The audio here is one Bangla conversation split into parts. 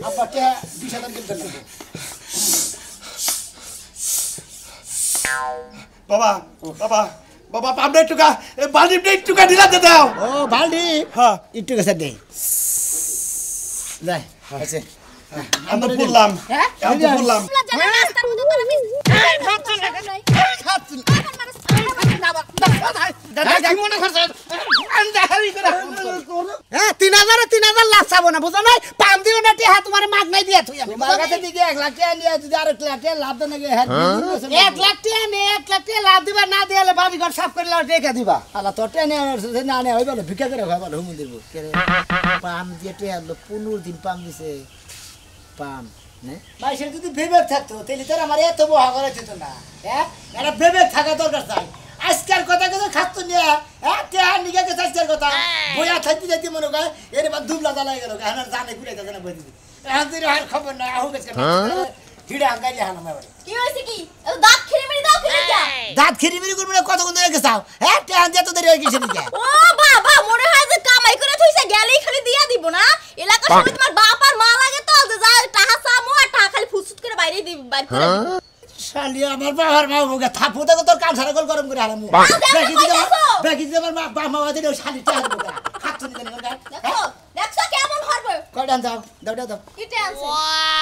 আব্বা কে 20,000 দিতে দেব বাবা বাবা বাবা পাবনা টুকা বালদি টুকা দিলাতে দাও ও বালদি হ্যাঁ একটু কাছে দে যাই আছে আমি তো বললাম আমি তো বললাম রাস্তার মধ্যে তোরা মিস দাদা কি মনে করছ আন্দা হারি করে হ্যাঁ 3000 লাখ চাবো না বুঝো নাই পাম দিও না টিহা তোমার মাগ নাই দিয়া তুই আমি তোমার কাছে দিকে 1 লাখ টাকা নিয়ে যদি আর 1 লাখ টাকা লাভ দেন নাকি হ্যাঁ 1 লাখ টাকা নে 1 লাখ টাকা লাভ দিবা না দিলে বাড়ি ঘর সাফ করে লাও টাকা দিবা আলা তো টেনে না নে হই বলে ভিক্ষা করে খাবা হুম দিব করে পাম দিয়ে টিহা 15 দিন পাম দিছে পাম নে ভাই সে যদি বিবেক থাকতো তাহলে তোর আমার এত বহা করে দিত না হ্যাঁ এটা বিবেক থাকা দরকার চাই আজকের কথা কথা খাতো নিয়া হ্যাঁ টেহা নিকে গেছে আজকের কথা বইয়া থাকতে যাইতে মনে করে এর বা দুবলা দালাই গেল এখন জানে ঘুরে যাবে না বলি এখন তুই আর খবর নাই আহু গেছে ভিড়ে আঙ্গাইলে হানা মারে কি হইছে কি দাঁত খিরিমিরি দাও কি লিখা দাঁত খিরিমিরি করবে না কতক্ষণ ধরে গেছাও হ্যাঁ টেহা দিয়ে তো দেরি হয়ে গেছে নিকে ও বাবা মনে হয় যে কামাই করে থইছে গেলেই খালি দিয়া দিব না এলাকার সবাই তোমার বাপ আর মা লাগে তো যে যা টাকা সামো আর টাকা খালি ফুসুত করে বাইরে দিবি বাইরে করে শালি আমার বাবার মা মুখে থাপু দেখো তোর কান সারা গোল গরম করে হারামু দেখি দিতে আমার বাপ মা ওদের শালি টাকা দেবো খাচ্ছ নি জানি দেখো দেখছো কেমন হবে কয়টান যাও দাও কি টেন্স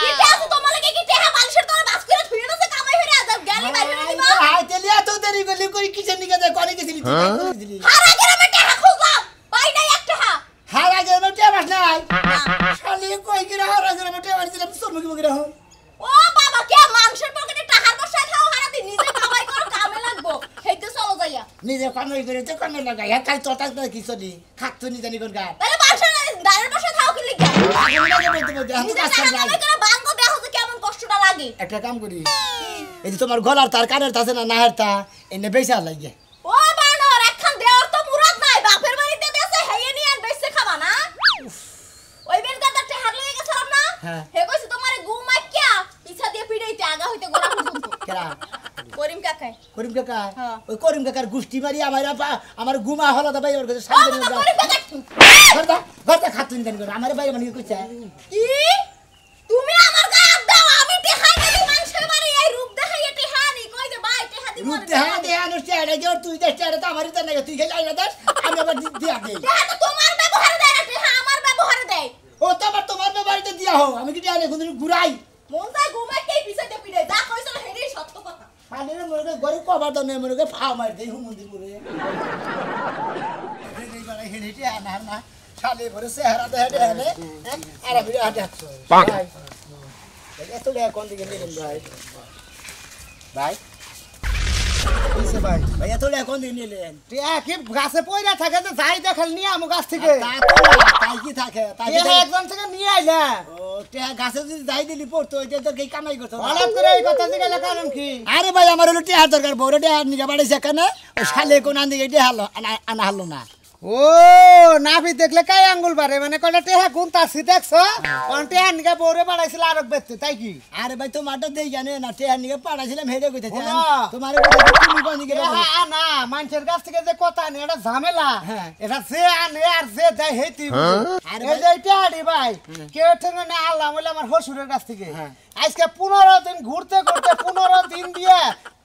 কি টেন্স তোমার লাগে কি টেহা মানুষের তোর বাস করে থুইনা সে কামাই হইরা যাও গালি বাইরে দিবা হাই তেলি এত দেরি গলি করি কিসের নিকে যায় কোনে গেছিলি তুই হারা গেলে টেহা খুঁজলাম পাই নাই একটা হারা গেলে টেহা বাস নাই শালি কই কি হারা গেলে টেহা দিলাম তোর মুখে মুখে রাখো ও বাবা কে মানুষের পকেটে টাকার বসা খাও হারা দিন নিজে কামাই কর কামে লাগবো হেইতে চলো যাইয়া নিজে কামাই করে তো কামে লাগাই কাই তোটা কিছু দি খাচ্ছ নি জানি কোন গা তাহলে বাসা দাঁড়ের বসা খাও কি লিখা আমি লাগে বলতে বলতে আমি কাজ করে করে বাঙ্গো দেখো যে কেমন কষ্টটা লাগে একটা কাম করি এই যে তোমার গলার তার কানের তাছে না নাহের তা এনে বেচা লাগে ও বানর একখান দেওর তো মুরাদ নাই বাপের বাড়িতে দেছে হেয়ে নি আর বেচে খাবা না ওই বের দাদা টেহার লয়ে গেছলাম না হে কইছে তোমারে ঘুমাই কিয়া পিছা দিয়ে পিড়াইতে আগা হইতে গোলা পর্যন্ত কেরা করিম কাকা ওই করিম কাকার গুষ্টি মারি আমার ঘুমা হলো দা ভাই ওর কাছে সামনে ঘরটা খাতুন দেন করে আমার ভাই মানে কইছে কি তুমি আমার গায়ে হাত দাও আমি টেহাই দেই মানুষের বাড়ি এই রূপ দেখাইয়া টেহানি কই যে ভাই টেহা দিব রূপ দেখাই দে আনো চেহারা যে তুই দে চেহারা তো আমারই তো না তুই খাই আইনা দাস আমি আবার দিয়া দেই টেহা তো তোমার ব্যবহারে দেয় না টেহা আমার ব্যবহারে দেয় ও তো আবার তোমার ব্যবহারে দিয়া হও আমি কি টেহা কোন ঘুরাই মন চাই ঘুমাই কে পিছাতে পিড়ে যা কইছল হেডি সত্য কথা পানির মরে গরে কবার দাও নে মরে ফাও মার দেই হুমন্দি করে এই বারে হেডি আনা না শালে ভরে চেহারা দেহে দেহে আর আমি হাতে ভাই এত লে কোন দিকে নিলেন ভাই ভাই কিসে ভাই ভাই এত লে কোন দিকে নিলেন টিয়া কি গাছে পয়রা থাকে তো যাই দেখাল নিয়ে আমু গাছ থেকে তাই কি থাকে তাই একজন থেকে নিয়ে আইলা ও টিয়া গাছে যদি যাই দিলি পড়তো ওইটা তো কি কামাই করতো হঠাৎ করে এই কথা থেকে কারণ কি আরে ভাই আমার হলো টিয়া দরকার বড় টিয়া নিয়ে বাড়িছে কেন শালে কোন দিকে টিয়া হলো আনা হলো না ও নাভি দেখলে কাই আঙ্গুল বারে মানে কয়টা টেহা গুনতাছি দেখছো কোন টেহা নিকে বউরে পাড়াইছিল আরক বেচতে তাই কি আরে ভাই তোমারটা দেই জানে না টেহা নিকে পাড়াইছিলাম হেডে কইতেছি তোমারে তুমি কোন দিকে না মানুষের কাছ থেকে যে কথা নে এটা ঝামেলা এটা যে আনে আর যে দেয় হেতি আরে এই যে টেহাডি ভাই কেউ থেকে না আল্লাহ বলে আমার হসুরের কাছ থেকে আজকে 15 দিন ঘুরতে ঘুরতে 15 দিন দিয়ে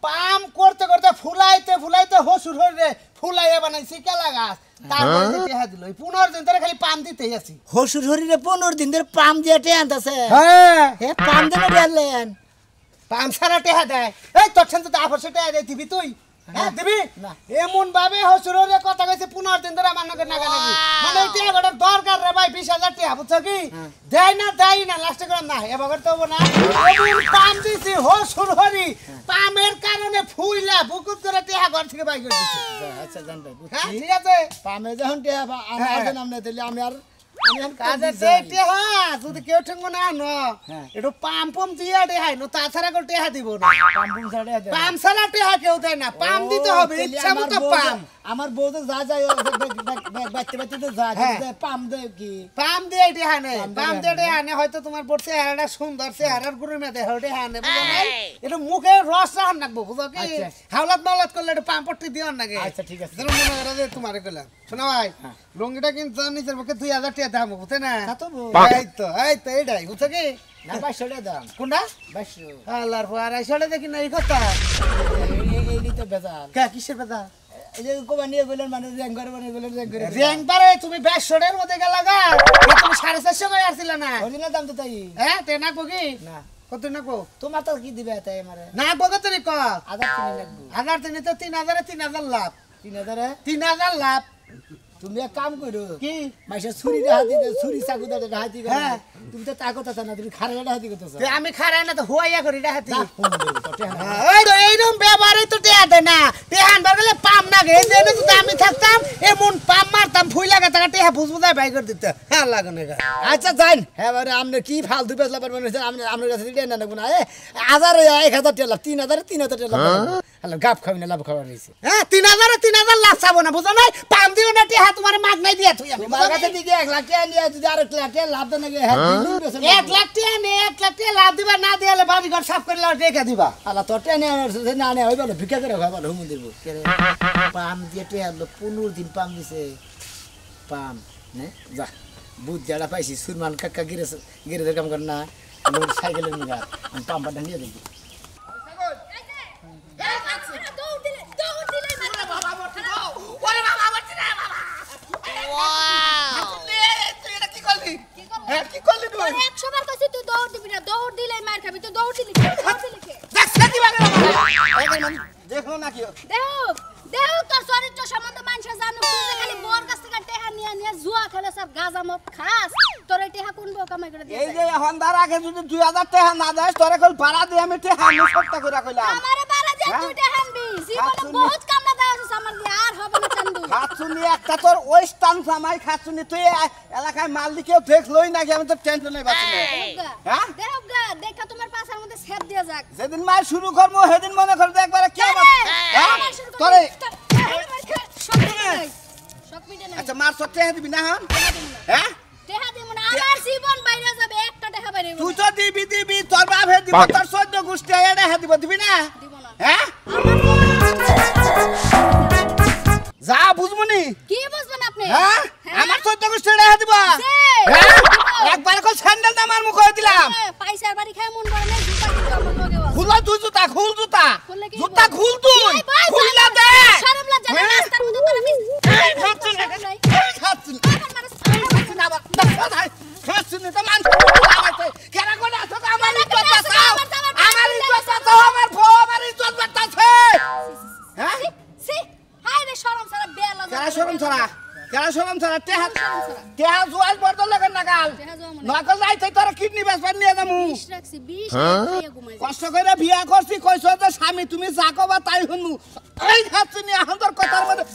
পাম করতে করতে ফুলাইতে হসুর হরে ফুলাইয়া বানাইছি কেলা গাছ তারপরে টেহা দিল 15 দিন ধরে খালি পাম দিতেই আছি হসুর হরিরে 15 দিন ধরে পাম দিয়ে টেহা আনতাছে হ্যাঁ হে পাম দেন দিলেন পাম সারা টেহা দেয় এই তোর সাথে তো আপসে টেহা দেই দিবি তুই হ্যাঁ দিবি না এমন ভাবে হসুর হরে কথা কইছে 15 দিন ধরে আমার নগর নাগা নাগি মানে টেহা বড় দরকার রে ভাই 20000 টেহা বুঝছ কি দেই না লাস্টে করে না এবারে তো না এমন পাম দিছি হসুর হরি পামের কারণে ফুইলা বুকুত করে টেহা ঘর থেকে বাইর করে দিছে আচ্ছা জান ভাই বুঝছি ঠিক আছে পামে যখন টেহা আমার নাম না দিলে আমি আর কাজে দেইতে হ্যাঁ যদি কেউ ঠেঙ্গো না আনো একটু পাম পম দিয়ে দেখাই নো তাছাড়া কেউ টেহা দিব না পাম ছাড়া টেহা কেউ দেয় না পাম দিতে হবে ইচ্ছা মতো পাম আমার বউ তো যা যায় বাচ্চা বাচ্চা তো যা পাম দেয় কি পাম দিয়ে টেহা নেই পাম দিয়ে টেহা নেই হয়তো তোমার পড়ছে চেহারাটা সুন্দর চেহারার গুরুর মেয়েদের হয়ে টেহা নেই বুঝো নাই একটু মুখে রস রাখান রাখবো বুঝো কি হাওলাত মাওলাত করলে একটু পাম পট্টি দিও নাকি আচ্ছা ঠিক আছে মনে করে যে তোমারে কইলাম শোনা ভাই লুঙ্গিটা কিন্তু নিচের পক্ষে 2000 টাকা দাম বুঝতে না এই তো এইটাই বুঝছো কি না 2200 টাকা দাম কোনটা 2200 আল্লাহর পর 250 টাকা দেখি না এই কথা এই তো বেজাল কে কিসের বেজা এই যে কোবা নিয়ে বলেন মানে র্যাঙ্ক করে মানে বলেন র্যাঙ্ক করে র্যাঙ্ক পারে তুমি 250 এর মধ্যে গেলা গা তুমি 450 কই আসছিল না অরিজিনাল দাম তো তাই হ্যাঁ তে না কো কি না কত না কো তোমার তো কি দিবে তাই আমারে না বগত তুমি ক আধার কিনে লাগবে আধার তুমি তো 3000 লাভ 3000 লাভ তুমি এক কাম করো কি মাইসা ছুরি হাতি দে ছুরি চাকু দে হাতি হ্যাঁ তুমি তো তা কথা না তুমি খারাটা হাতি করতেছ আমি খারাই না তো হুয়াইয়া করি হাতি হ্যাঁ এই তো এইরকম ব্যবহারই তো টেয়া দেয় না টেহান বার গেলে পাম না গে এই যে যদি আমি থাকতাম এমন পাম মারতাম ফুই লাগা টাকা টেহা বুঝবো তাই বাই করে দিতে হ্যাঁ লাগে না আচ্ছা যাইন হ্যাঁ বারে আপনি কি ফালতু বেচলা পারবেন আপনি আপনার কাছে দিতে না না এ 1000 টাকা লাভ 3000 টাকা লাভ হ্যালো গাপ খাবি না লাভ খাবার রইছে হ্যাঁ 3000 লাখ চাবো না বুঝো নাই পাম দিও না টেহা তোমার মাগ নাই দিয়া তুই আমি তোমার কাছে দিকে 1 লাখ টাকা নিয়ে যদি আর 1 লাখ টাকা লাভ দেন নাকি হ্যাঁ 1 লাখ টাকা নে 1 লাখ টাকা লাভ দিবা না দিলে বাড়ি ঘর সাফ করে লাও রেখে দিবা আলা তো টেনে না না হই বলো ভিক্ষা করে খাবার হুম দিব পাম দিয়ে টেয়া 15 দিন পাম দিছে পাম নে যা বুঝ জাড়া পাইছি সুরমান কাকা গিরে কাম কর না সাইকেলের নিগা আমি পাম পাটা নিয়ে দেখি দেখো না কি দেও তোর চরিত্র সম্বন্ধ মানুষ জানো তুই যে খালি বোর কাছ থেকে টেহা নিয়ে জুয়া খেলে সব গাজা মদ খাস তোর এই টেহা কোন বউ কামাই করে দিয়েছে এই যে হন্দার আগে যদি 2000 টাকা না দেস তোরে কল ভাড়া দিয়ে আমি টাকা আমি সত্তা করে কইলাম আমারে বাড়া যে তুই টেহা আনবি জীবনে বহুত কামনা দেওয়া আছে আমার দিয়ে আর হবে না চান্দু খাচ্ছুনি একটা তোর ওই স্থান সামাই খাচ্ছুনি তুই এলাকায় মাল দি কেউ দেখলই নাকি আমি তো টেনশনে বাঁচি না হ্যাঁ দেহগা দেখা তোমার পাছার মধ্যে সেট দিয়া যাক যেদিন মাল শুরু করব সেদিন মনে করবে একবারে কে হ্যাঁ তোরে সব মিটে না আচ্ছা মার সত্যি দিবি না হ্যাঁ টেহা দিব না আমার জীবন বাইরে যাবে একটা টেহা বাইরে তুই তো দিবি তোর বাপ হে দিব তোর 14 গোষ্ঠী এডা হে দিবি না দিব না হ্যাঁ যা বুঝমুনি কি বুঝবেন আপনি হ্যাঁ আমার 14 গোষ্ঠী এডা হে দিব হ্যাঁ একবার কো স্যান্ডেল দা মার মুখ হয়ে দিলাম পয়সার বাড়ি খায় মন করে না জুতা কিন্তু আমার লগে আছে খুল তুই জুতা খুল জুতা জুতা খুল তুই খুললা দে শরম লজ্জা না রাস্তার মধ্যে তোরা মিস খাচ্ছিস না বাবা খাচ্ছিস তো মান কেরা করে আসো আমার ইজ্জত বাঁচাও আমার ইজ্জত বাঁচাও আমার বউ আমার ইজ্জত বাঁচাছে হ্যাঁ সি হাই রে শরম সারা বেলা কেরা শরম ছাড়া তেহা জোয়াল বর্দ লাগে নাগাল নকল যাইতে তোর কিডনি বেচবার নিয়ে যামু 20 রাখছি 20 খাইয়া ঘুমাই কষ্ট করে বিয়া করছি কইছ যে স্বামী তুমি যা কবা তাই শুনমু এই খাচ্ছুনি এখন তোর কথার মধ্যে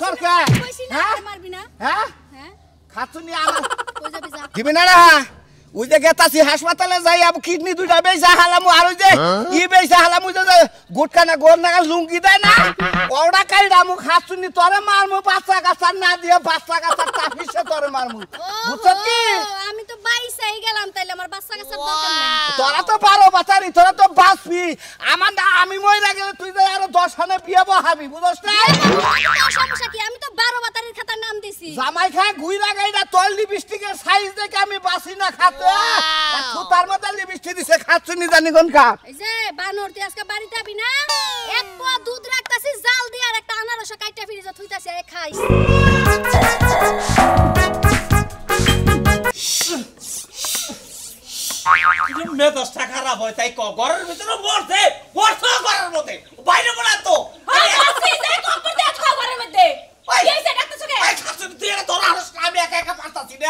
সরকার কইছি না মারবি না হ্যাঁ হ্যাঁ খাচ্ছুনি আমার কই যাবি যা দিবি না না ওই যে গেতাছি হাসপাতালে যাই আব কিডনি দুইটা বেচা হালামু আর ওই যে ই বেচা হালামু যে গুটকা না গোর না লুঙ্গি দেয় না ওটা কাইডা মু খাচ্ছুনি তোরে মারমু বাচ্চা কাচ্চা না দিয়ে বাচ্চা কাচ্চা তাফিসে তোরে মারমু বুঝছ কি আমি তো বাইসাই গেলাম তাইলে আমার বাচ্চা কাচ্চা দরকার নাই তোরা তো 12 বাচ্চারি তোরা তো বাঁচবি আমার না আমি মইরা গেলে তুই যে আরো 10 খানে বিয়ে বহাবি বুঝছ না সমস্যা কি আমি তো 12 বাতারির খাতার নাম দিছি জামাই খায় ঘুইরা গাইরা তোর লিপস্টিকের সাইজ দেখে আমি বাসি না খাতে তার মধ্যে লিপস্টিক দিছে খাচ্ছুনি জানি কোন কা এই যে বানরতি আজকে বাড়িতে আবি না এক পোয়া দুধ রাখতাছি জাল দিয়ে আর একটা আনারস কাইটা ফ্রিজে থুইতাছি এ খাইস কিন্তু মেজাজটা খারাপ হয় তাই ঘরের ভিতরে মরছে ঘরের মধ্যে বাইরে বলা তো আমি একা একা পারতাছি না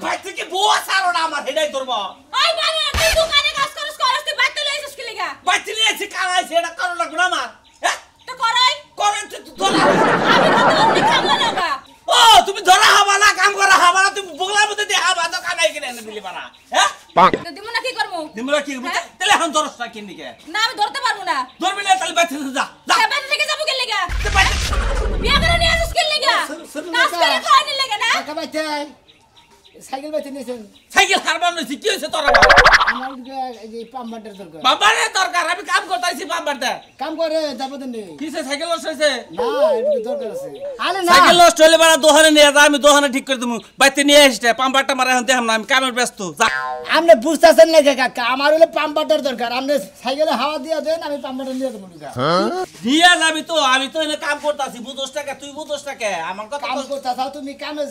ভাই তুই কি বউ সারো না আমার হেডাই ধরবো বাইতে নিয়ে এসে কামাইছে এটা করো লাগবে না আমার হ্যাঁ করে তুই ধরা ও দিমু না কি করমু দিমরা কি তাহলে এখন দরস না কিন দিকে না আমি ধরতে পারবো না ধরবি না তাহলে বাইতে যা যা বাইরে থেকে যাবো কেন লাগা বিয়া করে নিয়ে আসিস কেন লাগা কাজ করে খাওয়ানি লাগা না টাকা পাইতে সাইকেল পাইতে নিয়েছেন সাইকেল হারবার নইছি কি হইছে তোরা আমার এই যে পাম্পারটার দরকার বাবারে দরকার আমি কাম করতেছি বাবারটা কাম করে যাবো তো নেই কিসে সাইকেল লস হইছে না এটা দরকার আছে আরে না সাইকেল লস হইলে বাড়া দোহানে নিয়ে যা আমি দোহানে ঠিক করে দিমু বাইতে নিয়ে আসতে পাম্পারটা মারা এখন দেখাম না আমি কামের ব্যস্ত যা আপনি বুঝতেছেন না কাকা আমার হলে পাম্পারটার দরকার আপনি সাইকেলে হাওয়া দিয়ে দেন আমি পাম্পারটা নিয়ে দেবো নিয়ে যাবি তো আমি তো এনে কাম করতেছি বুঝোস টাকা তুই বুঝোস টাকা আমার কথা কাম করতেছাও তুমি কামে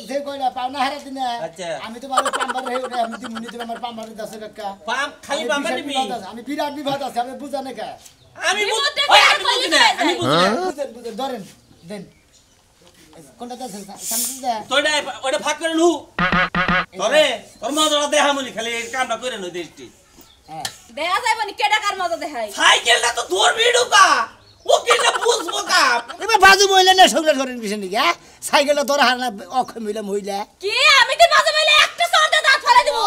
যে কইলা পাও না হারা দিনে আচ্ছা। আমি তো ভালো পাম্পার হয়ে ওঠে আমি দিমুনি দিলাম আমার পাম্পার দাসে কাকা পাম খালি পাম্পার নিবি আমি বিরাট বিপদ আছে আমি বুঝা না কা আমি বিপদ দেখে ওই আমি কইলি বুঝি না যায়। আমি বুঝি না বুঝেন বুঝেন ধরেন দেন কোনটা দাসে সামনে দে তোইডা ওইটা ভাগ করে নু তোরে তোর মজা দেখামনি খালি এই কামটা করে নই দেশটি হ্যাঁ দেখা যায় মানে কেডা কার মজা দেখাই সাইকেলটা তো ধরবি ঢুকা ও কিনা বুঝবো কাম এবার বাজু মহিলা না সগলা করেন কিছু নাকি হ্যাঁ সাইকেলটা তোর হার না অক্ষয় মহিলা মহিলা কি আমি তো মাঝে মাঝে একটা সরদে দাঁত ফেলে দিব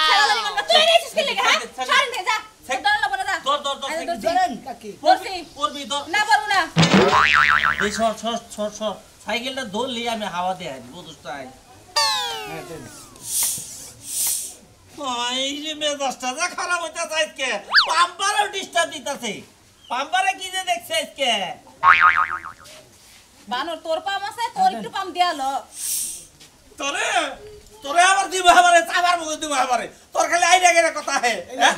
সারা লাগি আমরা তুই নিয়ে আসিস কেন লাগা হ্যাঁ ছাড় নে যা ধর লাগব না যা ধর ধর ধর আরে ধরছি। ধরেন কাকি ধরছি করবি ধর না পারবো না এই সর সর সর সর সাইকেলটা ধরলি আমি হাওয়া দেয় বুঝছ তাই হ্যাঁ দেন এই যে মেজাজটা যা খারাপ হইতাছে আজকে পাম্পারও ডিস্টার্ব দিতাছে পাম্পারে কি যে দেখছে আজকে বানর তোর পাম আছে তোর একটু পাম দেয়ালো তোরে তোরে আবার দিব আমারে চাবার মুখে দিব আমারে তোর খালি আইডিয়া করে কথা হে হ্যাঁ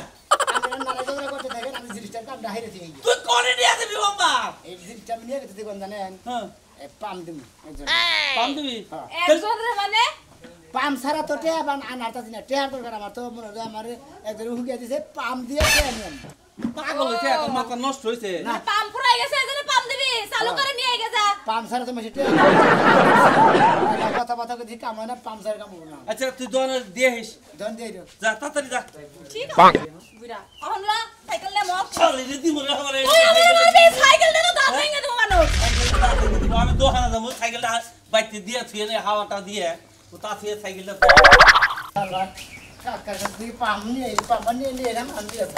আপনারা নানা ঝগড়া করতে থাকেন আমি জিনিসটা কামটা হাইরে দিয়ে তুই কোনে নিয়ে দিবি বাবা এই জিনিসটা আমি নিয়ে গেছি দেখুন জানেন হ্যাঁ পাম দিম একজন পাম দিবি একজন রে মানে পাম ছাড়া তো টেয়া পান আনার তাছি না টেয়ার দরকার আমার তো মনে হয় আমার একজন হুকিয়া দিছে পাম দিয়ে টেয়া নিয়ে পাগল হইছে তোর মাথা নষ্ট হইছে পাম ফুরাই গেছে এজন্য পাম দিবি চালু করে নিয়ে গে যা পাম ছাড়া তো মাসে টেয়া কথা কথা কথা কাম হয় না পাম ছাড়া কাম হবে না আচ্ছা তুই দোকান দিয়ে আহিস ধন দিয়ে দিও যা তাড়াতাড়ি যা ঠিক আছে বুড়া অহনলা সাইকেল নে মক চলে রে দিব রে আমারে তুই আমার মারবি সাইকেল দে তো দাঁত ভেঙে দেবো মানুষ আমি দোকানে যাবো সাইকেলটা বাইতে দিয়ে থুয়ে নে হাওয়াটা দিয়ে ও তা থুয়ে সাইকেলটা আল্লাহ কাকা কাকা পাম নিয়ে পাম নিয়ে নিয়ে এলাম আমি দিয়েছি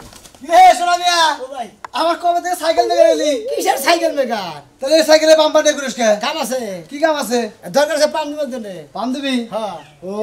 এ সোনা মিয়া ও ভাই আমার কবে থেকে সাইকেল দেখে এলি কিসের সাইকেল মেকার তাহলে এই সাইকেলে পাম্পার দিয়ে করিস কে কাম আছে কি কাম আছে দরকার আছে পাম দিবার জন্য পাম দিবি হ্যাঁ ও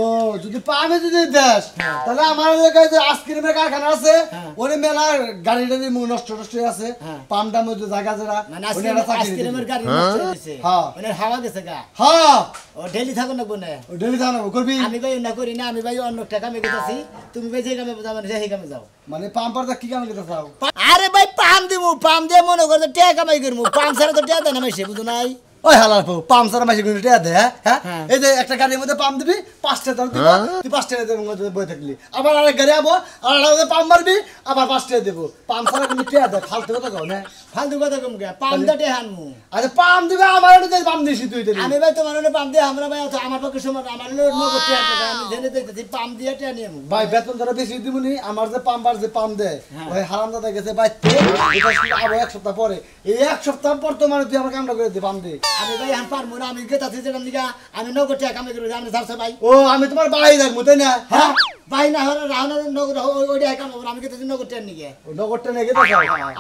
যদি পামে যদি দেশ তাহলে আমার এলাকায় যে আইসক্রিমের কারখানা আছে হ্যাঁ। ওরে মেলা গাড়ি টাড়ি নষ্ট নষ্ট হয়ে আছে হ্যাঁ। পামটার মধ্যে জায়গা যারা মানে ওরে একটা চাকরি দিয়ে আইসক্রিমের দিবি। গাড়ি নষ্ট হয়ে গেছে হ্যাঁ। মানে হাওয়া গেছে গা হ্যাঁ ও ডেলি থাকো না কোনে ও ডেলি জানাবো করবি আমি ভাই না করি না আমি ভাই অন্য একটা কামে গেছি তুমি ভাই যে কামে যাও মানে সেই কামে যাও মানে পাম্পারটা কি কামে দিতে চাও আরে ভাই পাম দিব পাম দিয়ে মনে করতে টাকা কামাই করবো পাম ছাড়া তো টাকা দেয় না মাসে বুঝো নাই ওই হালার পো পাম সারা মাসে গুলো টিয়া দে হ্যাঁ হ্যাঁ। এই যে একটা গাড়ির মধ্যে পাম দিবি 5 টাকা দিব তুই 5 টাকা দেবো বই থাকলি আবার আরেক গাড়ি আবো আর আরেক পাম মারবি আবার 5 টাকা দেবো পাম সারা কিন্তু টিয়া দে ফালতু কথা কও না ফালতু কথা কম গে পাম দিয়ে টাকা আনমু আরে পাম দিবে আমার এটা পাম দিছি তুই দিলি আমি ভাই তোমার পাম দিয়ে আমরা ভাই অত আমার পক্ষে সময় আমার লোড নগদ টাকা আমি জেনে দেখতেছি পাম দিয়ে টাকা নিয়ে আমু ভাই বেতন ধরে বেশি দিবনি আমার যে পাম্পার যে পাম দে ওই হারাম দাদা গেছে বাইতে এটা শুধু আবার 1 সপ্তাহ পরে এই 1 সপ্তাহ পর তো মানে তুই আমার কামটা করে দে পাম দে আমি ভাই আমি পারবো না আমি গেতাছি যেটা নিগা আমি নগদ টাকা কামাই করবো আমি ধারছে ভাই ও আমি তোমার বাড়ি থাকবো তাই না হ্যাঁ ভাই না হলে রাহনার নগদ ওইটা কাম করবো আমি গেতাছি নগদ টাকা নিগে নগরটা নিয়ে গেতে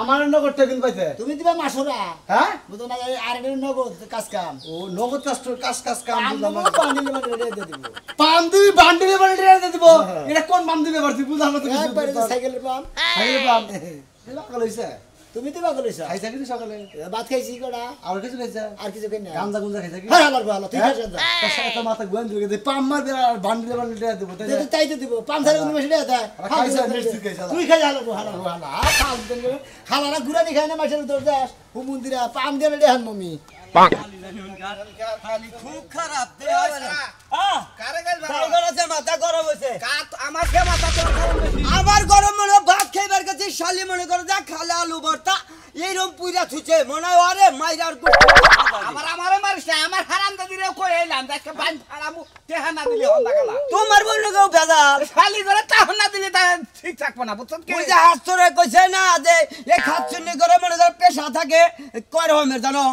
আমার নগরটা কিন্তু পাইতে তুমি দিবা মাসুরা হ্যাঁ বুঝো না আর নগদ কাজ কাম ও নগদ কাজ কাম পাম বুঝলাম দেবো না। পাম দিলে মানে রেডি দিয়ে দিব পাম দিবি বান্ডিলে বান্ডিলে দিয়ে দিব এটা কোন পাম দিবে এবার তুই বুঝা মতো কিছু একবারে যে সাইকেলের পাম খাইলে পাম এলা কইছে তুমি দিবা কইছ খাইছা কি সকালে ভাত খাইছি কড়া আর কিছু খাইছা আর কিছু খাই না গাঞ্জা গুঞ্জা খাইছা কি হ্যাঁ আমার ভালো ঠিক হ্যাঁ? আছে তোর সাথে তো মাথা গুয়ান দিবে যে পাম মারবে আর বান্ডিলে বান্ডিলে দিব তাই না? তাই তো দিব পাম ছাড়া কোনো মেশিন দেয় আর খাইছা, মিষ্টি খাইছা। তুই খাই হালো হালো খালারা ঘুরা দি খাই না মাসের তোর যাস ও মন্দিরা পাম দিয়ে রে হান মমি খুব খারাপ মাথা গরম হইছে আমার কে মাথা তোর গরম বেশি? আবার গরম মনে হয় ভাত খাইবার কাছে শালি মনে করে যা খালে আলু ভর্তা এইরকম পুইরা থুছে মনে হয় আরে মাইরার আবার আমারে মারিস না আমার হারাম দাদিরে কই এলাম দেখে বান ফাড়ামু তেহা না দিলে হন্দা গেলা তোমার বই কেউ ভেজাল খালি করে তাহন না দিলে তা ঠিক থাকবো না বুঝছ কি ওই যে হাত ধরে কইছে না যে এই খাচ্ছুনি করে মনে করে পেশা থাকে কয় রকমের জানো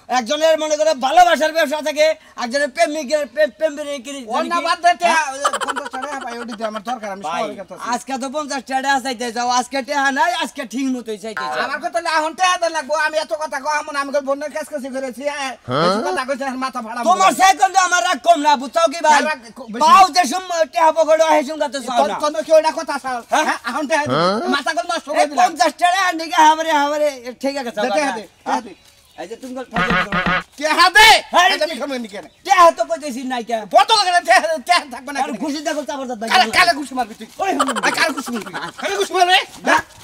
একজনের মনে করে ভালোবাসার ব্যবসা থাকে, একজনের প্রেমিকের প্রেমিকের। অন্য বাদ দে টেহা 50 টাকা পাই ওটি আমার দরকার আমি শহরে গেছি আজকে তো 50 টাকা চাইতে যাও, আজকে টাকা নাই, আজকে ঠিক মতোই চাইতেছে। আমার কথা না এখন টেহা দে লাগবো আমি এত কথা কম না আমি বন্যার কাজ কাছে করেছি বেশি কথা কইছে মাথা ফাড়া তোমার সাইকেল তো আমার রাগ কম না, বুঝছো কি ভাই? পাও যে সময় টাকা পকেটে হয় সঙ্গে তো চাও না। তোর কি ওটা কথা চাও হ্যাঁ এখন টেহা মাথা কল নষ্ট করে দিলাম 50 টাকা নিকে হাবরে ঠিক আছে টেহা দে এই যে তুমি টেহা দে এটা আমি খামে নি কেন টাকা তো কইতেছি নাই কে বড় করে টেহা থাকবে না আর খুশি দেখো চাবার দাদা কালে ঘুষ মারবি তুই ওই কালে ঘুষ মারবি কালে ঘুষ মারবে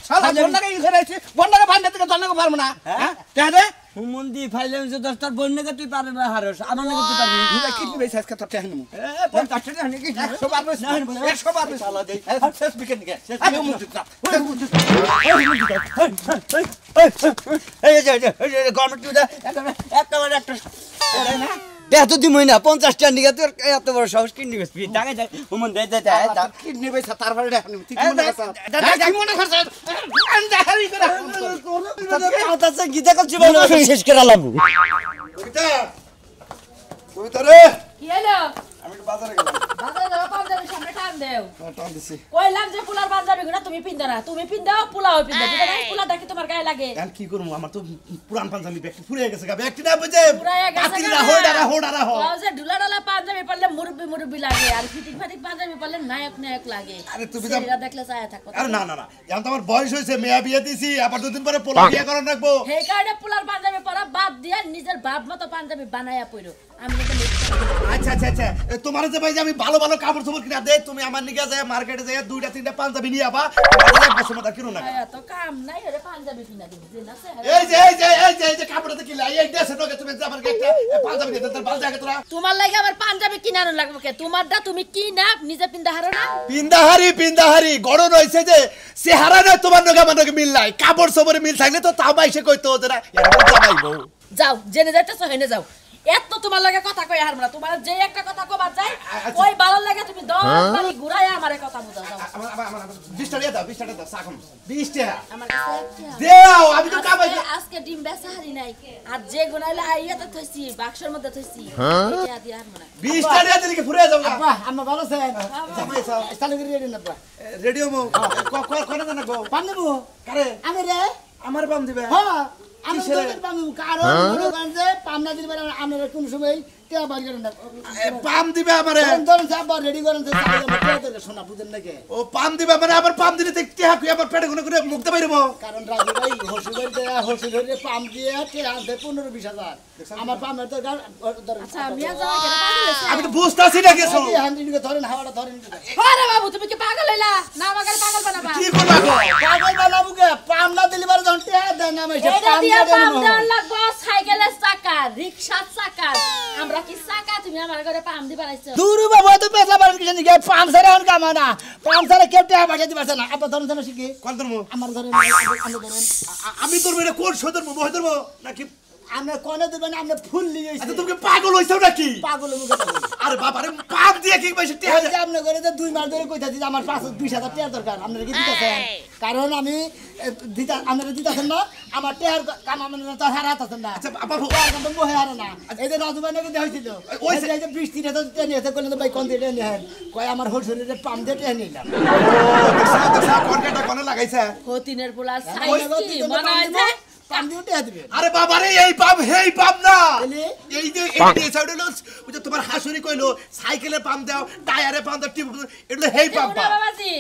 শালা বন্যাকে ই করেছি বন্যাকে ফান্ডে থেকে জন্নাকে পারবো না হ্যাঁ টেহা দে হুমন্দি ফাইলে যে 10টার বন্যকে তুই পারবে না হারস আমার নাকি তুই পারবি তুই কি দিবে আজকে তো টেহা নিমু 50 টাকা নাকি 100 বার 100 বার শালা দেই শেষ বিকেন কে শেষ আমি মুখ না এই যে গভর্নমেন্ট তুই একটা দেখ তো দিমই না 50 টাকা নিকে তোর এত বড় সাহস কি নিবে স্পিড টাকা দেয় হুমন দে কি নিবে তারপরে টেহা নিমু তুই কি মনে করছ আন্দা হারি করে কথা গীতা করছি বলো শেষ করে লাভ কি হলো আমি একটু বাজারে গেলাম বাজারে যাও পাঞ্জাবির সামনে টান দেও টান দিছি কইলাম যে পোলার পাঞ্জাবি গুনা তুমি পিন্দা না, তুমি পিন্দাও পোলাও পিন্দা, বুঝা নাই? পোলাটা কি তোমার গায়ে লাগে? এখন কি করবো আমার তো পুরান পাঞ্জাবি ব্যাগটি ফুরিয়ে গেছে গা ব্যাগটি না বুঝে পুরাইয়া গেছে পাতিরা গা। হোড়ারা কও যে ঢুলাডালা পাঞ্জাবি পরলে মুরব্বি লাগে, আর ফিটিং ফাটিং পাঞ্জাবি পরলে নায়ক লাগে। আরে তুমি যা- সেটা দেখলে চায়া থাকো। আরে না এখন তো আমার বয়স হয়েছে মেয়া বিয়ে দিছি আবার দুদিন পরে পোলা বিয়ে করার রাখবো সেই কারণে পোলার পাঞ্জাবি পরা বাদ দিয়া নিজের বাপ মতো পাঞ্জাবি বানায়া পইরো। আমি তো আচ্ছা তোমার যে ভাই যে আমি ভালো ভালো কাপড় চোপড় কিনা দেই তুমি আমার নিকে যায় মার্কেটে যায় দুইটা তিনটা পাঞ্জাবি নিয়ে আবা এক বছর মতো কিনো না তো কাম নাই ওরে পাঞ্জাবি কিনা দিবি যে না এই যে কাপড়টা কিলা এই দেশে নকে তুমি যে আমার একটা পাঞ্জাবি দিতে তোর বাল জায়গা তোরা তোমার লাগে আবার পাঞ্জাবি কিনানো লাগবে কে? তোমারটা তুমি কি না নিজে পিন্দা হারো না? পিন্দাহারি গড়ন হইছে যে চেহারা না তোমার নকে আমার নকে মিল নাই কাপড় চোপড়ে মিল থাকলে তো তাও বাইসে কইতো যে না এরকম জামাইবো যাও জেনে যাইতেছো হেনে যাও। এত তোমার লাগে কথা কই হারমা, তোমার যে একটা কথা কবা যায় কই ভালো লাগে তুমি 10 বারি ঘুরায় আমারে কথা বুঝাও। যাও আমার 20 টাকা দাও সাকম 20 টাকা আমার কাছে একটা দেও আমি তো কামাই আজকে ডিম বেচা হারি নাই, আর যে গুনাইলে আইয়া তো থইছি বাক্সের মধ্যে থইছি এটা দিয়া হারমা না। 20 টাকা দিলে কি ফুরে যাও আব্বা আমরা ভালো আছেন চালু করে রেডি না আব্বা রেডিও মো কোনা জানা গো পান দেবো কারে আমি রে আমার বাম দিবে হ্যাঁ আমি তোদের পাম দেবো কারণ মনে করেন যে পাম না দিলে আমরা কোন সময় টেয়া বাড়ি করেন না পাম দিবে আমারে ধরেন আব্বা রেডি করেন যে শোনা বুঝেন নাকি ও পাম দিবে মানে আবার পাম দিলে দেখতে হাকুই আবার পেটে গুনে করে মুক্ত বাইরবো কারণ রাজু ভাই হসুদের পাম দিয়ে টেয়া দে 15-20 হাজার আমার পামের তো আচ্ছা মিয়া যাও কেন পাগল হইছো? আমি তো বুঝতাছি না কিছু হান্ডিকে ধরেন হাওয়াটা ধরেন আরে বাবু তুমি কি পাগল হইলা? না আমাকে পাগল বানাবা। কি করবা গো পাগল বানাবো কে পাম না দিলে বারে যখন টেয়া দেন না মেশে এটা পাম দিয়া দিয়ে পাম দেন দেওয়ার লাগবো সাইকেলের চাকা, রিকশার চাকা। আমরা কি চাকা, তুমি আমার ঘরে পাম দি বানাইছো? দুরু বাবা তো পেশা বাড়ি কিছু নিকে পাম সারে এখন কামানা পাম সারে কেউ টেয়া বাজে দিবাছে না আপা ধরেন জানো শিখি কোন ধর্ম আমার ধরেন আমি ধরেন আমি তোর মেরে কোন সদর্ম মহ ধর্ম নাকি আমরা কোনে দিবেন আমরা ফুল নিয়ে আচ্ছা তুমি পাগল হইছো নাকি পাগল মুখে পাগল আরে বাবা রে পাপ দিয়ে কি পয়সা টেহা এই যে আপনি করে যে 2 মাস ধরে কইতাছি যে আমার 20,000 টাকা দরকার আপনারা কি দিতেছেন কারণ আমি আপনারা দিতেছেন না আমার টাকার কাম আপনারা তো হারাত আছেন না আচ্ছা বাবু টাকা তো মোহে হারে না এই যে রাজু ভাই নাকি দেখাইছিল ওই যে 20-30,000 টাকা নিয়ে কইলেন ভাই কোন দিয়ে নেন কয় আমার হোল শরীরে পাম দিয়ে টাকা নিলাম দেখছা কনকাটা কোনে লাগাইছে হতিনের পোলা সাইজ কি মনে হয় যে পাম দিয়ে টাকা দিবেন আরে বাবা রে এই পাপ হেই পাপ না তাহলে? এই যে এই সাইড হলো ওই যে তোমার হাসুরি কইলো সাইকেলে পাম দাও টায়ারে পাম দাও টিপ এগুলো হেই পাপ না বাবাজি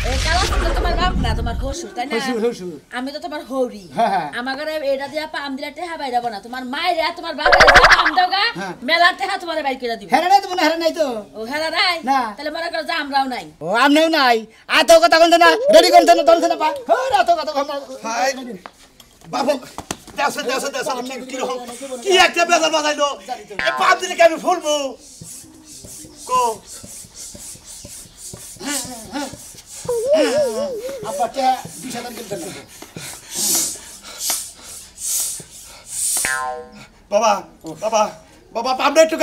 এই কালা তো তোমার বাপ না তোমার হসুর তাই না? হসুর। আমি তো তোমার হৌরি। হ্যাঁ। আমার ঘরে এটা দিয়া পাম দিলে টেহা বাইরাবো না, তোমার মায়ের তোমার বাবার পাম দাও গা মেলা টেহা তোমার বাইর করে দিব। হেরে নাই তো মনে হেরে নাই তো ও হেরা নাই না। তাহলে মনে করো যে আমরাও নাই। ও আমনেও নাই এত কথা কোন না রেডি কোন না ধরছেন না পা হ্যাঁ এত কথা কোন হাই বাবু দেশে কি একটা বেজার বাজাইলো এই পাপ দিলে কি আমি ফুলবো কো আব্বা কে 20,000 কিনতে দেব বাবা বাবা বাবা পামটা একটু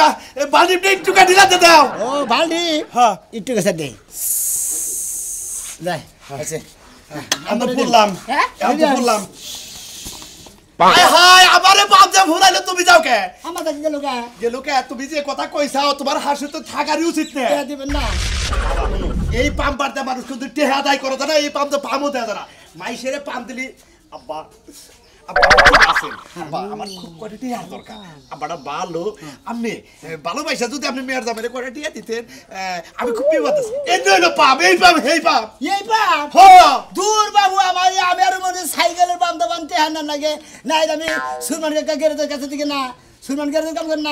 বালতিটা একটু দিলাতে দাও ও বালদি হ্যাঁ একটু কাছে দে যাই আছে আমি ফুললাম হ্যাঁ আমি ফুললাম হায় হায় আমারে পাপ যে ভুলাইলো তুমি যাও কে আমার কাছে গেল গা গেলো কে তুমি যে কথা কইছাও তোমার হাসি তো থাকারই উচিত না টেহা দিবেন না এই পাম্প পারতে মানুষ কিন্তু টেহা আদায় করো না এই পাম্প তো পামও দেয় না মাইসেরে পাম্প দিলি আব্বা আব্বা আছেন আব্বা আমার খুব করে টেহা দরকার আব্বাটা ভালো আমি ভালো পয়সা যদি আপনি মেয়ের দামের করে টেহা দিতেন আমি খুব বিপদ আছি এই হইলো পাম্প এই পাম্প এই পাম্প এই পাম হ দূর বাবু আমার আমি আর মনে সাইকেলের পাম তো বানতে হান না লাগে নাই আমি সুরমান কাকা গেরেদের কাছে থেকে না সুরমান গেরেদের কাম করেন না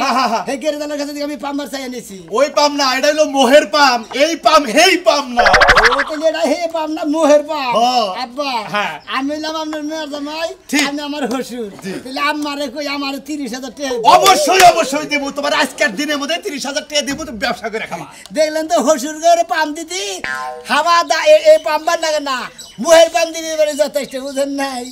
এই গেরেদার কাছে থেকে আমি পাম্বার চাই এনেছি ওই পাম্প না এটা হইলো মোহের পাম্প এই পাম্প হেই পাম্প না ও তো এটা হে পাম না মোহের পাম হ্যাঁ। আব্বা হ্যাঁ। আমি হলাম আপনার মেয়ের জামাই ঠিক। আমি আমার হসুর তাহলে আমারে কই আমার 30,000 টাকা অবশ্যই অবশ্যই দেবো তোমার আজকের দিনের মধ্যে 30,000 টাকা দেবো তুমি ব্যবসা করে খাবা দেখলেন তো হসুর করে পাম দিদি হাওয়া দা এই পাম্বার লাগে না মোহের পাম দিদি এবারে যথেষ্ট বুঝেন নাই